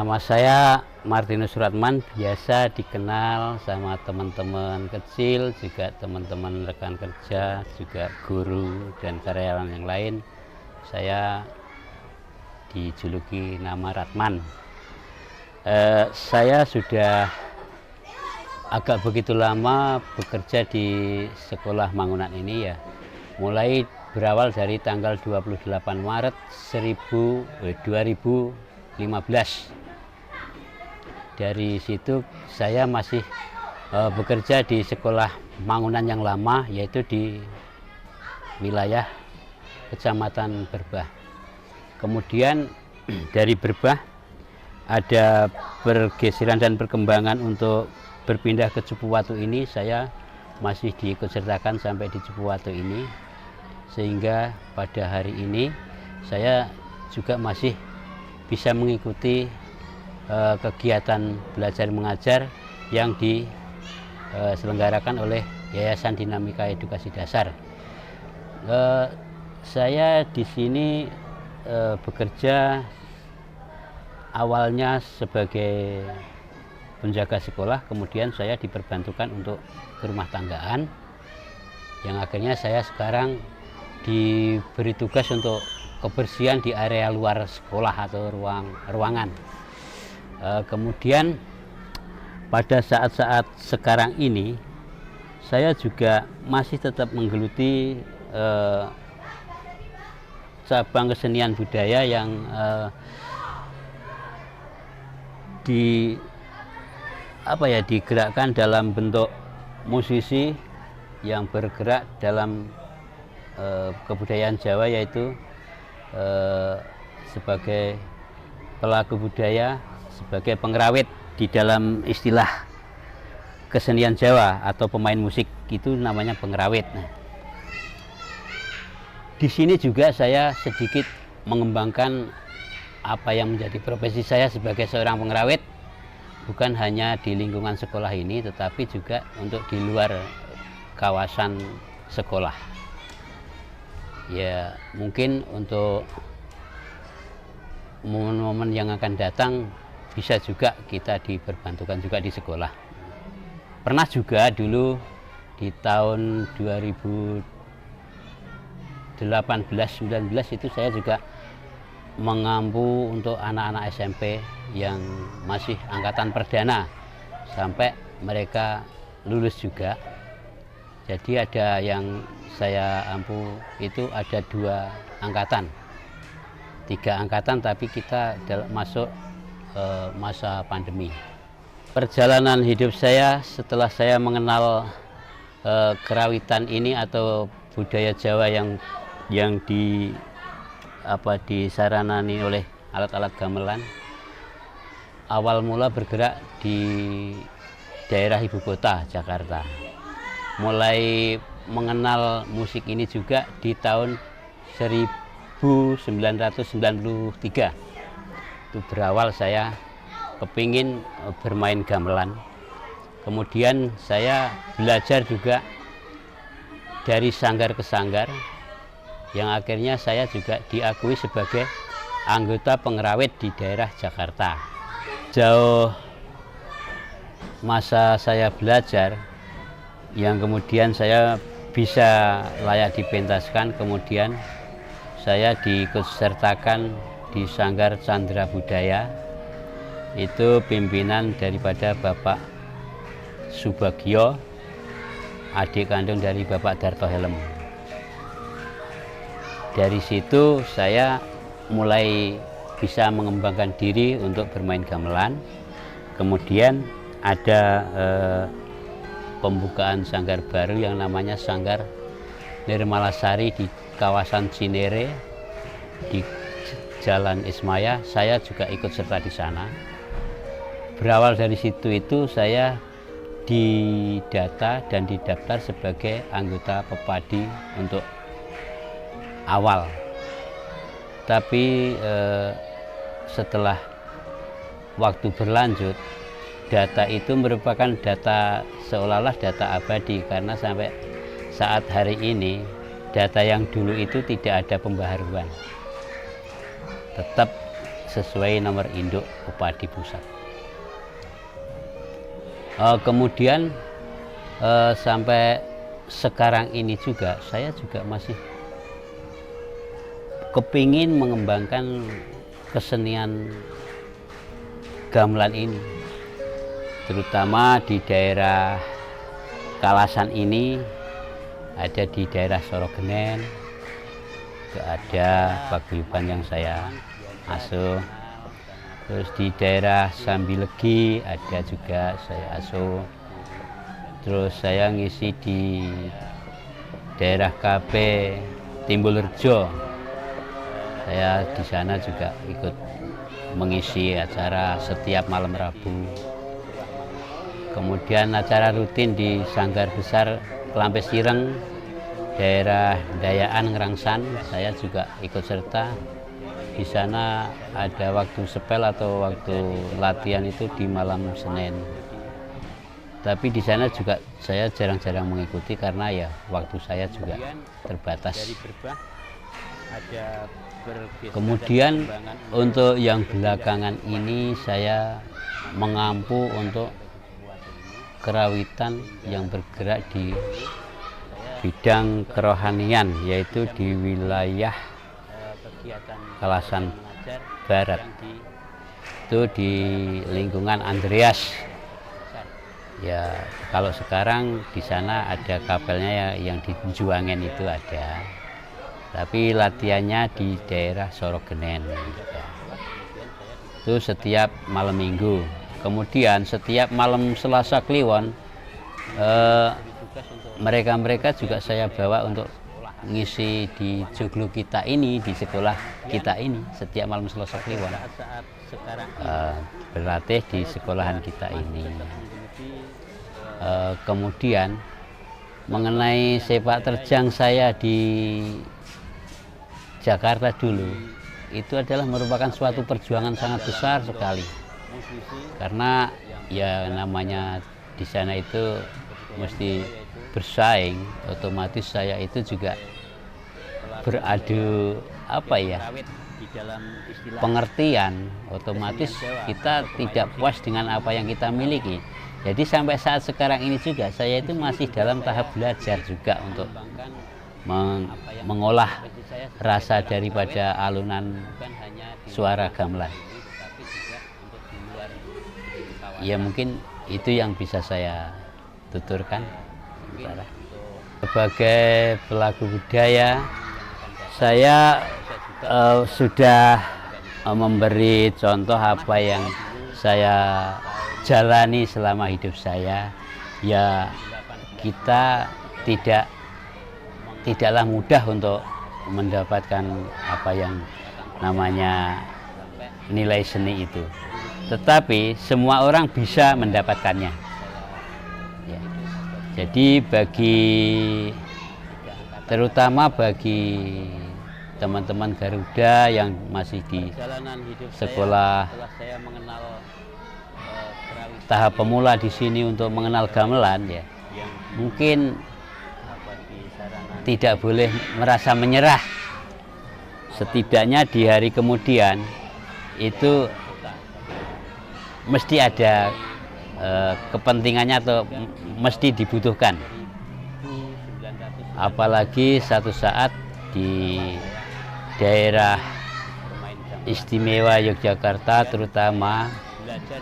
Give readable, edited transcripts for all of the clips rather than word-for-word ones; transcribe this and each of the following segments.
Nama saya Martinus Suratman, biasa dikenal sama teman-teman kecil, juga teman-teman rekan kerja, juga guru dan karyawan yang lain. Saya dijuluki nama Ratman. Saya sudah agak begitu lama bekerja di sekolah Mangunan ini ya. Mulai berawal dari tanggal 28 Maret 2015. Dari situ saya masih bekerja di sekolah Mangunan yang lama, yaitu di wilayah Kecamatan Berbah. Kemudian dari Berbah ada pergeseran dan perkembangan untuk berpindah ke Cepuwatu ini. Saya masih diikutsertakan sampai di Cepuwatu ini, sehingga pada hari ini saya juga masih bisa mengikuti kegiatan belajar mengajar yang diselenggarakan oleh Yayasan Dinamika Edukasi Dasar. Saya di sini bekerja awalnya sebagai penjaga sekolah, kemudian saya diperbantukan untuk rumah tanggaan, yang akhirnya saya sekarang diberi tugas untuk kebersihan di area luar sekolah atau ruangan. Kemudian pada saat-saat sekarang ini saya juga masih tetap menggeluti cabang kesenian budaya yang digerakkan dalam bentuk musisi yang bergerak dalam kebudayaan Jawa, yaitu sebagai pelaku budaya, sebagai pengrawit di dalam istilah kesenian Jawa atau pemain musik itu namanya pengrawit. Nah, di sini juga saya sedikit mengembangkan apa yang menjadi profesi saya sebagai seorang pengrawit, bukan hanya di lingkungan sekolah ini, tetapi juga untuk di luar kawasan sekolah. Ya, mungkin untuk momen-momen yang akan datang bisa juga kita diperbantukan juga di sekolah. Pernah juga dulu di tahun 2018-19 itu saya juga mengampu untuk anak-anak SMP yang masih angkatan perdana sampai mereka lulus juga. Jadi ada yang saya ampu itu ada 2 angkatan, 3 angkatan, tapi kita masuk masa pandemi. Perjalanan hidup saya setelah saya mengenal kerawitan ini atau budaya Jawa yang disaranani oleh alat-alat gamelan, awal mula bergerak di daerah ibu kota Jakarta. Mulai mengenal musik ini juga di tahun 1993. Itu berawal saya kepingin bermain gamelan. Kemudian saya belajar juga dari sanggar ke sanggar, yang akhirnya saya juga diakui sebagai anggota pengrawit di daerah Jakarta. Jauh masa saya belajar, yang kemudian saya bisa layak dipentaskan, kemudian saya diikutsertakan di Sanggar Candra Budaya, itu pimpinan daripada Bapak Subagio, adik kandung dari Bapak Darto Helm. Dari situ saya mulai bisa mengembangkan diri untuk bermain gamelan. Kemudian ada pembukaan sanggar baru yang namanya Sanggar Nirmalasari di kawasan Cinere di Jalan Ismaya. Saya juga ikut serta di sana. Berawal dari situ itu saya didata dan didaftar sebagai anggota Pepadi untuk awal. Tapi setelah waktu berlanjut, data itu merupakan data seolah-olah data abadi, karena sampai saat hari ini data yang dulu itu tidak ada pembaharuan. Tetap sesuai nomor induk Upadi Pusat. Kemudian sampai sekarang ini juga saya juga masih kepingin mengembangkan kesenian gamelan ini, terutama di daerah Kalasan ini, ada di daerah Sorogenen, ada paguyuban yang saya asuh, terus di daerah Sambilegi ada juga saya asuh, terus saya ngisi di daerah KB Timbulrejo, saya di sana juga ikut mengisi acara setiap malam Rabu. Kemudian acara rutin di Sanggar Besar Kelampes Ireng, daerah Dayaan Ngerangsan, saya juga ikut serta. Di sana ada waktu sepel atau waktu latihan itu di malam Senin. Tapi di sana juga saya jarang-jarang mengikuti karena ya waktu saya juga terbatas. Kemudian untuk yang belakangan ini saya mengampu untuk kerawitan yang bergerak di bidang kerohanian, yaitu di wilayah Kalasan Barat, itu di lingkungan Andreas. Ya, kalau sekarang di sana ada kapelnya yang di Juwangen itu ada, tapi latihannya di daerah Sorogenen. Itu setiap malam minggu. Kemudian setiap malam Selasa Kliwon, mereka juga saya bawa untuk ngisi di joglo kita ini, di sekolah kita ini, setiap malam Selasa Kliwon berlatih di sekolahan kita ini. Kemudian mengenai sepak terjang saya di Jakarta dulu, itu adalah merupakan suatu perjuangan sangat besar sekali, karena ya namanya di sana itu mesti bersaing, otomatis saya itu juga beradu pengertian, otomatis kita tidak puas dengan apa yang kita miliki. Jadi sampai saat sekarang ini juga saya itu masih dalam tahap belajar juga untuk mengolah rasa daripada alunan suara gamelan. Ya mungkin itu yang bisa saya tuturkan. Sebagai pelaku budaya, saya sudah memberi contoh apa yang saya jalani selama hidup saya. Ya kita tidaklah mudah untuk mendapatkan apa yang namanya nilai seni itu, tetapi semua orang bisa mendapatkannya. Ya. Jadi terutama bagi teman-teman Garuda yang masih di sekolah tahap pemula di sini untuk mengenal gamelan, ya mungkin tidak boleh merasa menyerah. Setidaknya di hari kemudian itu mesti ada kepentingannya atau mesti dibutuhkan. Apalagi satu saat di daerah istimewa Yogyakarta terutama,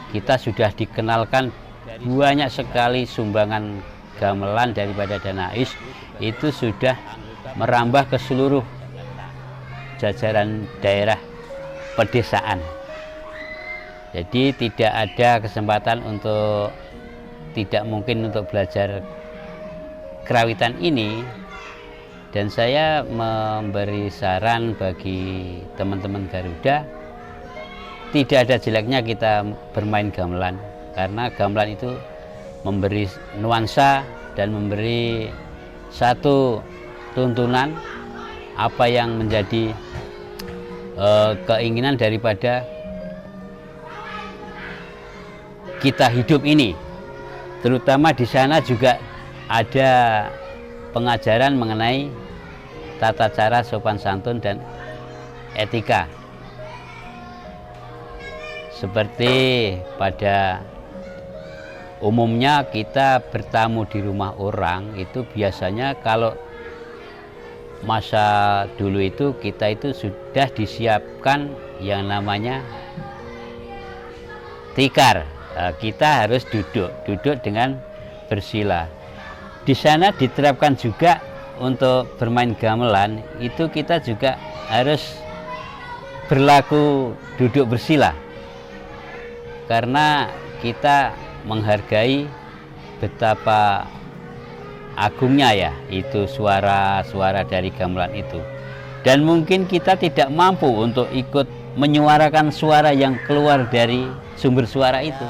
kita sudah dikenalkan banyak sekali sumbangan gamelan daripada Danais, itu sudah merambah ke seluruh jajaran daerah pedesaan. Jadi tidak ada kesempatan untuk, tidak mungkin untuk belajar kerawitan ini. Dan saya memberi saran bagi teman-teman Garuda, tidak ada jeleknya kita bermain gamelan, karena gamelan itu memberi nuansa dan memberi satu tuntunan apa yang menjadi keinginan daripada kita hidup ini. Terutama di sana juga ada pengajaran mengenai tata cara sopan santun dan etika. Seperti pada umumnya kita bertamu di rumah orang itu biasanya kalau masa dulu itu kita itu sudah disiapkan yang namanya tikar. Kita harus duduk dengan bersila. Di sana diterapkan juga untuk bermain gamelan itu kita juga harus berlaku duduk bersila karena kita menghargai betapa agungnya ya itu suara-suara dari gamelan itu, dan mungkin kita tidak mampu untuk ikut menyuarakan suara yang keluar dari sumber suara itu,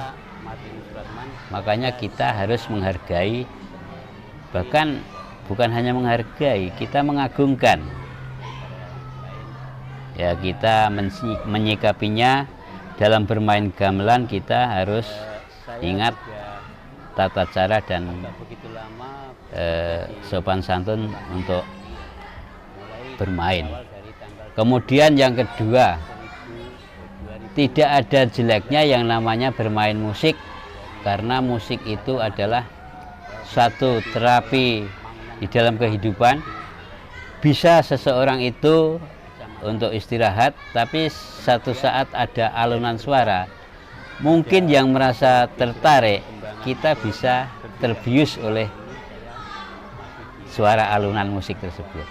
makanya kita harus menghargai, bahkan bukan hanya menghargai, kita mengagungkan ya, kita menyikapinya. Dalam bermain gamelan kita harus ingat tata cara dan sopan santun untuk bermain. Kemudian yang kedua, tidak ada jeleknya yang namanya bermain musik, karena musik itu adalah satu terapi di dalam kehidupan. Bisa seseorang itu untuk istirahat, tapi satu saat ada alunan suara, mungkin yang merasa tertarik, kita bisa terbius oleh suara alunan musik tersebut.